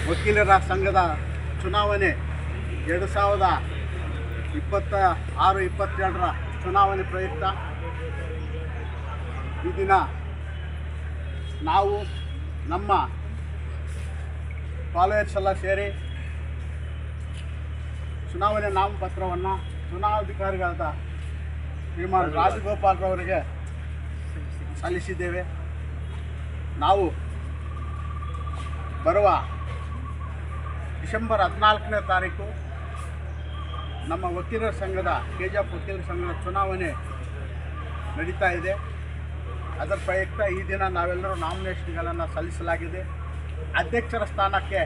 ವಕೀಲರ ಸಂಘದ ಚುನಾವಣೆ 2026-27ರ ಚುನಾವಣೆ ಪ್ರಯುಕ್ತ ಈ ದಿನ ನಾವು ನಮ್ಮ ಫಾಲೋಯರ್ಸ್ ಎಲ್ಲ ಸೇರಿ ಚುನಾವಣೆ ನಾಮಪತ್ರವನ್ನು ಚುನಾವಣಾಧಿಕಾರಿಗಳಾದ ಶ್ರೀಮಾನ್ ರಾಜಗೋಪಾಲ್ರವರಿಗೆ ಸಲ್ಲಿಸಿದ್ದೇವೆ. ನಾವು ಬರುವ ಡಿಸೆಂಬರ್ 14ನೇ ತಾರೀಕು ನಮ್ಮ ವಕೀಲರ ಸಂಘದ ಕೆಜಿಎಫ್ ವಕೀಲರ ಸಂಘದ ಚುನಾವಣೆ ನಡೀತಾ ಇದೆ. ಅದರ ಪ್ರಯುಕ್ತ ಈ ದಿನ ನಾವೆಲ್ಲರೂ ನಾಮಿನೇಷನ್ಗಳನ್ನು ಸಲ್ಲಿಸಲಾಗಿದೆ. ಅಧ್ಯಕ್ಷರ ಸ್ಥಾನಕ್ಕೆ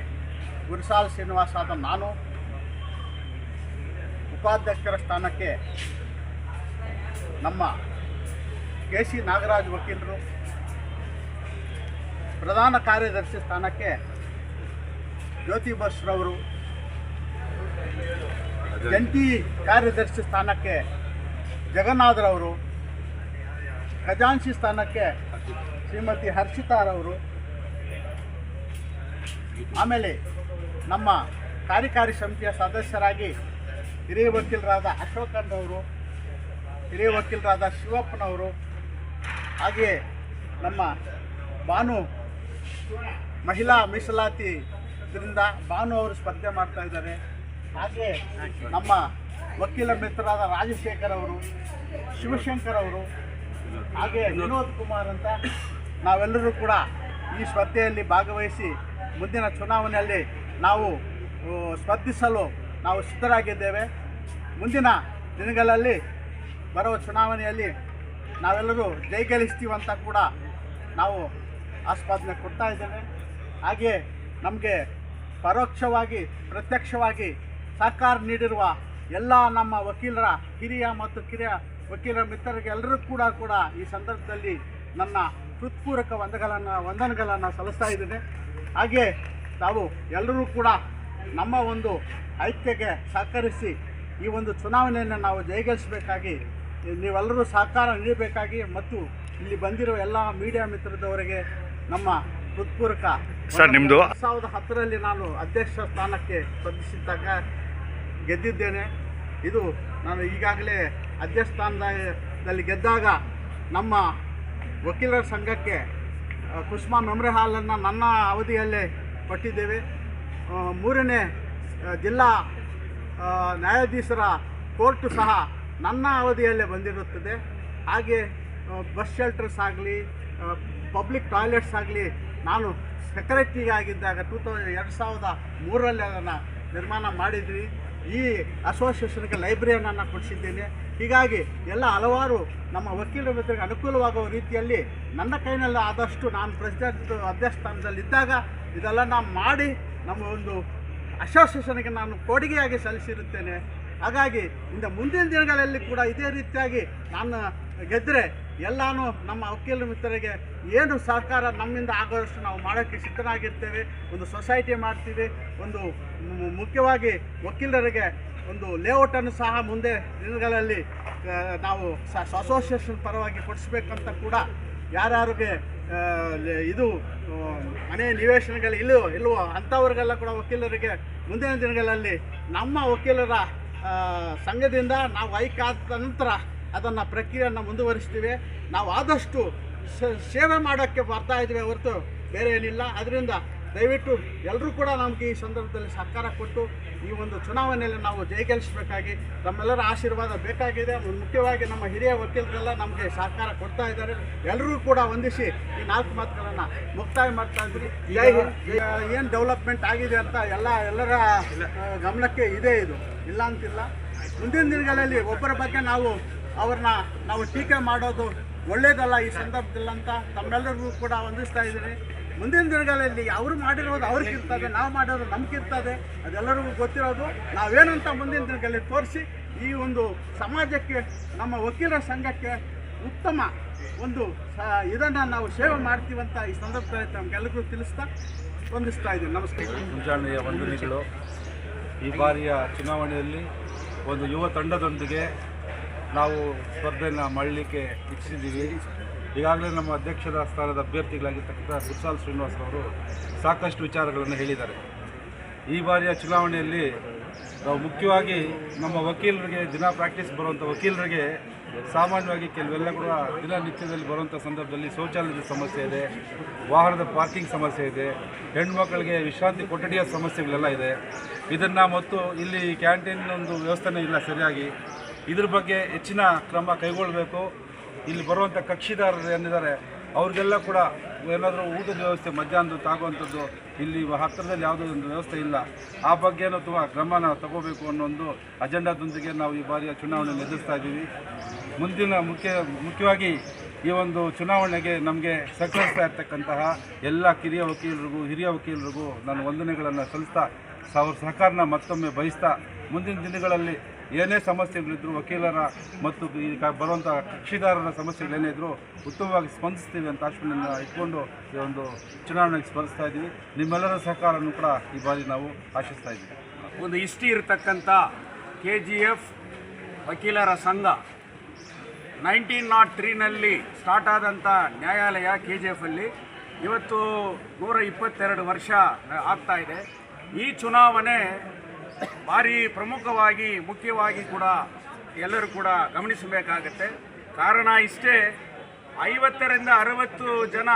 ಗುರುಸಾಲ್ ಶ್ರೀನಿವಾಸ ಆದ ನಾನು, ಉಪಾಧ್ಯಕ್ಷರ ಸ್ಥಾನಕ್ಕೆ ನಮ್ಮ ಕೆ ಸಿ ನಾಗರಾಜ್ ವಕೀಲರು, ಪ್ರಧಾನ ಕಾರ್ಯದರ್ಶಿ ಸ್ಥಾನಕ್ಕೆ ಜ್ಯೋತಿ ಬಸ್ರವರು, ಜಂಟಿ ಕಾರ್ಯದರ್ಶಿ ಸ್ಥಾನಕ್ಕೆ ಜಗನ್ನಾಥರವರು, ಖಜಾಂಚಿ ಸ್ಥಾನಕ್ಕೆ ಶ್ರೀಮತಿ ಹರ್ಷಿತಾರವರು, ಆಮೇಲೆ ನಮ್ಮ ಕಾರ್ಯಕಾರಿ ಸಮಿತಿಯ ಸದಸ್ಯರಾಗಿ ಹಿರಿಯ ವಕೀಲರಾದ ಅಶೋಕಣ್ಣವರು, ಹಿರಿಯ ವಕೀಲರಾದ ಶಿವಪ್ಪನವರು, ಹಾಗೆಯೇ ನಮ್ಮ ಭಾನು ಮಹಿಳಾ ಮೀಸಲಾತಿ ಇದರಿಂದ ಭಾನು ಅವರು ಸ್ಪರ್ಧೆ ಮಾಡ್ತಾ ಇದ್ದಾರೆ. ಹಾಗೆ ನಮ್ಮ ವಕೀಲ ಮಿತ್ರರಾದ ರಾಜಶೇಖರ್ ಅವರು, ಶಿವಶಂಕರ್ ಅವರು, ಹಾಗೆ ವಿನೋದ್ ಕುಮಾರ್ ಅಂತ ನಾವೆಲ್ಲರೂ ಕೂಡ ಈ ಸ್ಪರ್ಧೆಯಲ್ಲಿ ಭಾಗವಹಿಸಿ ಮುಂದಿನ ಚುನಾವಣೆಯಲ್ಲಿ ನಾವು ಸ್ಪರ್ಧಿಸಲು ನಾವು ಸಿದ್ಧರಾಗಿದ್ದೇವೆ. ಮುಂದಿನ ದಿನಗಳಲ್ಲಿ ಬರುವ ಚುನಾವಣೆಯಲ್ಲಿ ನಾವೆಲ್ಲರೂ ಜಯಗಳಿಸ್ತೀವಂತ ಕೂಡ ನಾವು ಆಸ್ವಾದನೆ ಕೊಡ್ತಾ ಇದ್ದೇವೆ. ಹಾಗೆ ನಮಗೆ ಪರೋಕ್ಷವಾಗಿ ಪ್ರತ್ಯಕ್ಷವಾಗಿ ಸಹಕಾರ ನೀಡಿರುವ ಎಲ್ಲ ನಮ್ಮ ವಕೀಲರ ಹಿರಿಯ ಮತ್ತು ಕಿರಿಯ ವಕೀಲರ ಮಿತ್ರರಿಗೆ ಎಲ್ಲರೂ ಕೂಡ ಈ ಸಂದರ್ಭದಲ್ಲಿ ನನ್ನ ಹೃತ್ಪೂರ್ವಕ ವಂದನೆಗಳನ್ನು ಸಲ್ಲಿಸ್ತಾ ಇದ್ದೇನೆ. ಹಾಗೆ ತಾವು ಎಲ್ಲರೂ ಕೂಡ ನಮ್ಮ ಒಂದು ಐಕ್ಯಕ್ಕೆ ಸಹಕರಿಸಿ ಈ ಒಂದು ಚುನಾವಣೆಯನ್ನು ನಾವು ಜಯಗಳಿಸಬೇಕಾಗಿ ನೀವೆಲ್ಲರೂ ಸಹಕಾರ ನೀಡಬೇಕಾಗಿ ಮತ್ತು ಇಲ್ಲಿ ಬಂದಿರೋ ಎಲ್ಲ ಮೀಡಿಯಾ ಮಿತ್ರದವರಿಗೆ ನಮ್ಮ ಹೃತ್ಪೂರ್ವಕ. ಸರ್, ನಿಮ್ಮದು 2010ರಲ್ಲಿ ನಾನು ಅಧ್ಯಕ್ಷ ಸ್ಥಾನಕ್ಕೆ ಸ್ಪರ್ಧಿಸಿದ್ದಾಗ ಗೆದ್ದಿದ್ದೇನೆ. ಇದು ನಾನು ಈಗಾಗಲೇ ಅಧ್ಯಕ್ಷ ಸ್ಥಾನದಲ್ಲಿ ಗೆದ್ದಾಗ ನಮ್ಮ ವಕೀಲರ ಸಂಘಕ್ಕೆ ಕುಸುಮಾ ಮೆಮೊರಿ ಹಾಲನ್ನು ನನ್ನ ಅವಧಿಯಲ್ಲೇ ಕೊಟ್ಟಿದ್ದೇವೆ. 3ನೇ ಜಿಲ್ಲಾ ನ್ಯಾಯಾಧೀಶರ ಕೋರ್ಟು ಸಹ ನನ್ನ ಅವಧಿಯಲ್ಲೇ ಬಂದಿರುತ್ತದೆ. ಹಾಗೆ ಬಸ್ ಶೆಲ್ಟರ್ಸ್ ಆಗಲಿ, ಪಬ್ಲಿಕ್ ಟಾಯ್ಲೆಟ್ಸ್ ಆಗಲಿ ನಾನು ಸೆಕ್ರೆಟರಿಯಾಗಿದ್ದಾಗ 2003ರಲ್ಲಿ ಅದನ್ನು ನಿರ್ಮಾಣ ಮಾಡಿದ್ವಿ. ಈ ಅಸೋಸಿಯೇಷನ್ಗೆ ಲೈಬ್ರರಿಯನ್ನು ಕೊಡಿಸಿದ್ದೇನೆ. ಹೀಗಾಗಿ ಎಲ್ಲ ಹಲವಾರು ನಮ್ಮ ವಕೀಲರ ಮಿತ್ರರಿಗೆ ಅನುಕೂಲವಾಗುವ ರೀತಿಯಲ್ಲಿ ನನ್ನ ಕೈನಲ್ಲಿ ಆದಷ್ಟು ನಾನು ಪ್ರೆಸಿಡೆಂಟ್ ಅಧ್ಯಕ್ಷ ಸ್ಥಾನದಲ್ಲಿದ್ದಾಗ ಇದೆಲ್ಲ ನಾನು ಮಾಡಿ ನಮ್ಮ ಒಂದು ಅಸೋಸಿಯೇಷನ್ಗೆ ನಾನು ಕೊಡುಗೆಯಾಗಿ ಸಲ್ಲಿಸಿರುತ್ತೇನೆ. ಹಾಗಾಗಿ ಇಂದ ಮುಂದಿನ ದಿನಗಳಲ್ಲಿ ಕೂಡ ಇದೇ ರೀತಿಯಾಗಿ ನಾನು ಗೆದ್ದರೆ ಎಲ್ಲನೂ ನಮ್ಮ ವಕೀಲರ ಮಿತ್ರರಿಗೆ ಏನು ಸಹಕಾರ ನಮ್ಮಿಂದ ಆಗೋಷ್ಟು ನಾವು ಮಾಡೋಕ್ಕೆ ಸಿದ್ಧರಾಗಿರ್ತೇವೆ. ಒಂದು ಸೊಸೈಟಿ ಮಾಡ್ತೀವಿ. ಒಂದು ಮುಖ್ಯವಾಗಿ ವಕೀಲರಿಗೆ ಒಂದು ಲೇಔಟನ್ನು ಸಹ ಮುಂದೆ ದಿನಗಳಲ್ಲಿ ನಾವು ಅಸೋಸಿಯೇಷನ್ ಪರವಾಗಿ ಕೊಡಿಸ್ಬೇಕಂತ ಕೂಡ ಯಾರ್ಯಾರಿಗೆ ಇದು ಮನೆ ನಿವೇಶನಗಳು ಇಲ್ವೋ ಅಂಥವ್ರಿಗೆಲ್ಲ ಕೂಡ ವಕೀಲರಿಗೆ ಮುಂದಿನ ದಿನಗಳಲ್ಲಿ ನಮ್ಮ ವಕೀಲರ ಸಂಘದಿಂದ ನಾವು ಆದ ನಂತರ ಅದನ್ನು ಪ್ರಕ್ರಿಯೆಯನ್ನು ಮುಂದುವರಿಸ್ತೀವಿ. ನಾವು ಆದಷ್ಟು ಸೇವೆ ಮಾಡೋಕ್ಕೆ ಬರ್ತಾ ಇದ್ದೀವಿ ಹೊರತು ಬೇರೆ ಏನಿಲ್ಲ. ಅದರಿಂದ ದಯವಿಟ್ಟು ಎಲ್ಲರೂ ಕೂಡ ನಮಗೆ ಈ ಸಂದರ್ಭದಲ್ಲಿ ಸಹಕಾರ ಕೊಟ್ಟು ಈ ಒಂದು ಚುನಾವಣೆಯಲ್ಲಿ ನಾವು ಜಯಗಳಿಸಬೇಕಾಗಿ ತಮ್ಮೆಲ್ಲರ ಆಶೀರ್ವಾದ ಬೇಕಾಗಿದೆ. ಮುಖ್ಯವಾಗಿ ನಮ್ಮ ಹಿರಿಯ ವಕೀಲರೆಲ್ಲ ನಮಗೆ ಸಹಕಾರ ಕೊಡ್ತಾ ಇದ್ದಾರೆ. ಎಲ್ಲರೂ ಕೂಡ ಹೊಂದಿಸಿ ಈ 4 ಮಾತುಗಳನ್ನು ಮುಕ್ತಾಯ ಮಾಡ್ತಾ ಇದ್ರಿ. ಏನು ಡೆವಲಪ್ಮೆಂಟ್ ಆಗಿದೆ ಅಂತ ಎಲ್ಲರ ಗಮನಕ್ಕೆ ಇದೆ. ಇದು ಇಲ್ಲ ಅಂತಿಲ್ಲ. ಮುಂದಿನ ದಿನಗಳಲ್ಲಿ ಒಬ್ಬರ ಬಗ್ಗೆ ನಾವು ಟೀಕೆ ಮಾಡೋದು ಒಳ್ಳೆಯದಲ್ಲ ಈ ಸಂದರ್ಭದಲ್ಲಂತ ತಮ್ಮೆಲ್ಲರಿಗೂ ಕೂಡ ಹೊಂದಿಸ್ತಾ ಇದ್ದೀನಿ. ಮುಂದಿನ ದಿನಗಳಲ್ಲಿ ಅವರು ಮಾಡಿರೋದು ಅವ್ರಿಗಿರ್ತದೆ, ನಾವು ಮಾಡೋದು ನಮಗಿರ್ತದೆ. ಅದೆಲ್ಲರಿಗೂ ಗೊತ್ತಿರೋದು. ನಾವೇನಂತ ಮುಂದಿನ ದಿನಗಳಲ್ಲಿ ತೋರಿಸಿ ಈ ಒಂದು ಸಮಾಜಕ್ಕೆ ನಮ್ಮ ವಕೀಲರ ಸಂಘಕ್ಕೆ ಉತ್ತಮ ಒಂದು ಇದನ್ನು ನಾವು ಸೇವೆ ಮಾಡ್ತೀವಂತ ಈ ಸಂದರ್ಭದಲ್ಲಿ ನಮಗೆಲ್ಲರಿಗೂ ಹೊಂದಿಸ್ತಾ ಇದ್ದೀನಿ. ನಮಸ್ಕಾರ. ಮುಂಜಾನೆಯ ವಂದನೆಗಳು. ಈ ಬಾರಿಯ ಚುನಾವಣೆಯಲ್ಲಿ ಒಂದು ಯುವ ತಂಡದೊಂದಿಗೆ ನಾವು ಸ್ಪರ್ಧೆಯನ್ನು ಮಾಡಲಿಕ್ಕೆ ಇಚ್ಛಿಸಿದ್ದೀವಿ. ಈಗಾಗಲೇ ನಮ್ಮ ಅಧ್ಯಕ್ಷರ ಸ್ಥಾನದ ಅಭ್ಯರ್ಥಿಗಳಾಗಿರ್ತಕ್ಕಂಥ ಗುರುಸಾಲ್ ಶ್ರೀನಿವಾಸ್ ಅವರು ಸಾಕಷ್ಟು ವಿಚಾರಗಳನ್ನು ಹೇಳಿದ್ದಾರೆ. ಈ ಬಾರಿಯ ಚುನಾವಣೆಯಲ್ಲಿ ನಾವು ಮುಖ್ಯವಾಗಿ ನಮ್ಮ ವಕೀಲರಿಗೆ ದಿನ ಪ್ರಾಕ್ಟೀಸ್ ಬರುವಂಥ ವಕೀಲರಿಗೆ ಸಾಮಾನ್ಯವಾಗಿ ಕೆಲವೆಲ್ಲ ಕೂಡ ದಿನನಿತ್ಯದಲ್ಲಿ ಬರುವಂಥ ಸಂದರ್ಭದಲ್ಲಿ ಶೌಚಾಲಯದ ಸಮಸ್ಯೆ ಇದೆ, ವಾಹನದ ಪಾರ್ಕಿಂಗ್ ಸಮಸ್ಯೆ ಇದೆ, ಹೆಣ್ಮಕ್ಳಿಗೆ ವಿಶ್ರಾಂತಿ ಕೊಠಡಿಯ ಸಮಸ್ಯೆಗಳೆಲ್ಲ ಇದೆ. ಇದನ್ನು ಮತ್ತು ಇಲ್ಲಿ ಕ್ಯಾಂಟೀನ್ ಒಂದು ವ್ಯವಸ್ಥೆನೇ ಇಲ್ಲ ಸರಿಯಾಗಿ. ಇದ್ರ ಬಗ್ಗೆ ಹೆಚ್ಚಿನ ಕ್ರಮ ಕೈಗೊಳ್ಳಬೇಕು. ಇಲ್ಲಿ ಬರುವಂಥ ಕಕ್ಷಿದಾರರು ಏನಿದ್ದಾರೆ ಅವ್ರಿಗೆಲ್ಲ ಕೂಡ ಏನಾದರೂ ಊಟದ ವ್ಯವಸ್ಥೆ ಮಧ್ಯಾಹ್ನದ ತಾಗುವಂಥದ್ದು ಇಲ್ಲಿ ಹತ್ತಿರದಲ್ಲಿ ಯಾವುದೋ ಒಂದು ವ್ಯವಸ್ಥೆ ಇಲ್ಲ. ಆ ಬಗ್ಗೆನೂ ತುಂಬ ಕ್ರಮನ ತಗೋಬೇಕು ಅನ್ನೋ ಒಂದು ಅಜೆಂಡಾದೊಂದಿಗೆ ನಾವು ಈ ಬಾರಿಯ ಚುನಾವಣೆಯನ್ನು ಎದುರಿಸ್ತಾ ಇದ್ದೀವಿ. ಮುಂದಿನ ಮುಖ್ಯವಾಗಿ ಈ ಒಂದು ಚುನಾವಣೆಗೆ ನಮಗೆ ಸಹಕರಿಸ್ತಾ ಇರ್ತಕ್ಕಂತಹ ಎಲ್ಲ ಕಿರಿಯ ವಕೀಲರಿಗೂ ಹಿರಿಯ ವಕೀಲರಿಗೂ ನಾನು ವಂದನೆಗಳನ್ನು ಸಲ್ಲಿಸ್ತಾ ಅವ್ರ ಸಹಕಾರನ ಮತ್ತೊಮ್ಮೆ ಬಯಸ್ತಾ ಮುಂದಿನ ದಿನಗಳಲ್ಲಿ ಏನೇ ಸಮಸ್ಯೆಗಳಿದ್ರು ವಕೀಲರ ಮತ್ತು ಈಗ ಬರುವಂಥ ಕಕ್ಷಿದಾರರ ಸಮಸ್ಯೆಗಳೇನೇ ಇದ್ದರೂ ಉತ್ತಮವಾಗಿ ಸ್ಪಂದಿಸ್ತೀವಿ ಅಂತ ಆಶ್ವಾಸನೆಯನ್ನು ಇಟ್ಕೊಂಡು ಈ ಒಂದು ಚುನಾವಣೆಗೆ ಸ್ಪರ್ಧಿಸ್ತಾ ಇದ್ದೀವಿ. ನಿಮ್ಮೆಲ್ಲರ ಸಹಕಾರವನ್ನು ಕೂಡ ಈ ಬಾರಿ ನಾವು ಆಶಿಸ್ತಾ ಇದ್ದೀವಿ. ಒಂದು ಹಿಸ್ಟ್ರಿ ಇರತಕ್ಕಂಥ KGF ವಕೀಲರ ಸಂಘ 1903ನಲ್ಲಿ ಸ್ಟಾರ್ಟ್ ಆದಂಥ ನ್ಯಾಯಾಲಯ KGFಲ್ಲಿ ಇವತ್ತು 122 ವರ್ಷ ಆಗ್ತಾ ಇದೆ. ಈ ಚುನಾವಣೆ ಭಾರಿ ಪ್ರಮುಖವಾಗಿ ಮುಖ್ಯವಾಗಿ ಕೂಡ ಎಲ್ಲರೂ ಕೂಡ ಗಮನಿಸಬೇಕಾಗತ್ತೆ. ಕಾರಣ ಇಷ್ಟೇ, 50ರಿಂದ 60 ಜನ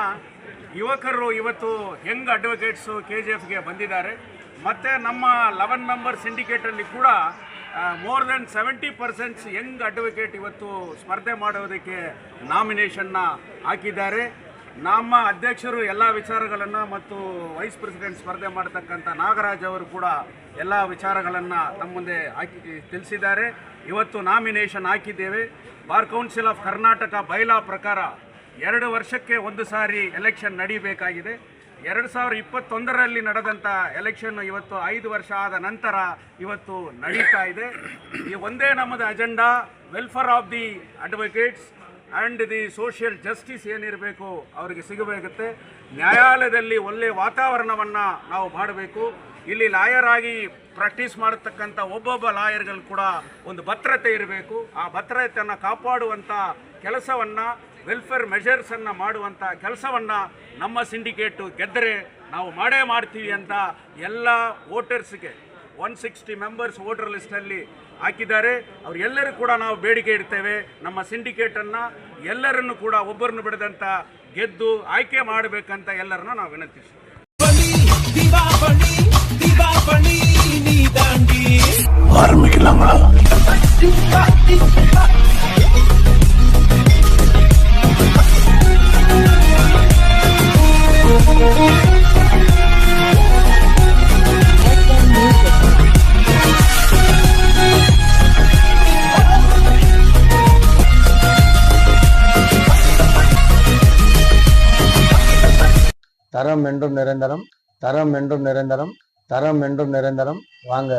ಯುವಕರು ಇವತ್ತು ಯಂಗ್ ಅಡ್ವೊಕೇಟ್ಸು KGFಗೆ ಬಂದಿದ್ದಾರೆ. ಮತ್ತು ನಮ್ಮ 11 ಮೆಂಬರ್ ಸಿಂಡಿಕೇಟಲ್ಲಿ ಕೂಡ ಮೋರ್ ದೆನ್ 70% ಯಂಗ್ ಅಡ್ವೊಕೇಟ್ ಇವತ್ತು ಸ್ಪರ್ಧೆ ಮಾಡೋದಕ್ಕೆ ನಾಮಿನೇಷನ್ನ ಹಾಕಿದ್ದಾರೆ. ನಮ್ಮ ಅಧ್ಯಕ್ಷರು ಎಲ್ಲ ವಿಚಾರಗಳನ್ನು ಮತ್ತು ವೈಸ್ ಪ್ರೆಸಿಡೆಂಟ್ ಸ್ಪರ್ಧೆ ಮಾಡತಕ್ಕಂಥ ನಾಗರಾಜ್ ಅವರು ಕೂಡ ಎಲ್ಲ ವಿಚಾರಗಳನ್ನು ತಮ್ಮ ಮುಂದೆ ತಿಳಿಸಿದ್ದಾರೆ. ಇವತ್ತು ನಾಮಿನೇಷನ್ ಹಾಕಿದ್ದೇವೆ. Bar council of Karnataka bylaw ಪ್ರಕಾರ 2 ವರ್ಷಕ್ಕೆ ಒಂದು ಸಾರಿ ಎಲೆಕ್ಷನ್ ನಡೀಬೇಕಾಗಿದೆ. 2021ರಲ್ಲಿ ನಡೆದಂಥ ಎಲೆಕ್ಷನ್ ಇವತ್ತು 5 ವರ್ಷ ಆದ ನಂತರ ಇವತ್ತು ನಡೀತಾ ಇದೆ. ಈ ಒಂದೇ ನಮ್ಮದು agenda, welfare of the advocates and the social justice ಏನಿರಬೇಕು ಅವರಿಗೆ ಸಿಗಬೇಕತ್ತೆ. ನ್ಯಾಯಾಲಯದಲ್ಲಿ ಒಳ್ಳೆಯ ವಾತಾವರಣವನ್ನು ನಾವು ಮಾಡಬೇಕು. ಇಲ್ಲಿ ಲಾಯರ್ ಆಗಿ ಪ್ರಾಕ್ಟೀಸ್ ಮಾಡತಕ್ಕಂಥ ಒಬ್ಬೊಬ್ಬ ಲಾಯರ್ಗಳು ಕೂಡ ಒಂದು ಭದ್ರತೆ ಇರಬೇಕು. ಆ ಭದ್ರತೆಯನ್ನು ಕಾಪಾಡುವಂಥ ಕೆಲಸವನ್ನು, ವೆಲ್ಫೇರ್ ಮೆಷರ್ಸನ್ನು ಮಾಡುವಂಥ ಕೆಲಸವನ್ನು ನಮ್ಮ ಸಿಂಡಿಕೇಟು ಗೆದ್ದರೆ ನಾವು ಮಾಡೇ ಮಾಡ್ತೀವಿ ಅಂತ ಎಲ್ಲ ವೋಟರ್ಸ್ಗೆ 160 ಮೆಂಬರ್ಸ್ ವೋಟರ್ ಲಿಸ್ಟಲ್ಲಿ ಹಾಕಿದ್ದಾರೆ. ಅವರೆಲ್ಲರೂ ಕೂಡ ನಾವು ಬೇಡಿಕೆ ಇಡ್ತೇವೆ, ನಮ್ಮ ಸಿಂಡಿಕೇಟನ್ನು ಎಲ್ಲರನ್ನು ಕೂಡ ಒಬ್ಬರನ್ನು ಬಿಡದಂತ ಗೆದ್ದು ಆಯ್ಕೆ ಮಾಡಬೇಕಂತ ಎಲ್ಲರನ್ನ ನಾವು ವಿನಂತಿಸ್ತೀವಿ. தரம் என்றும் நிரந்தரம், தரம் என்றும் நிரந்தரம், தரம் என்றும் நிரந்தரம். வாங்க.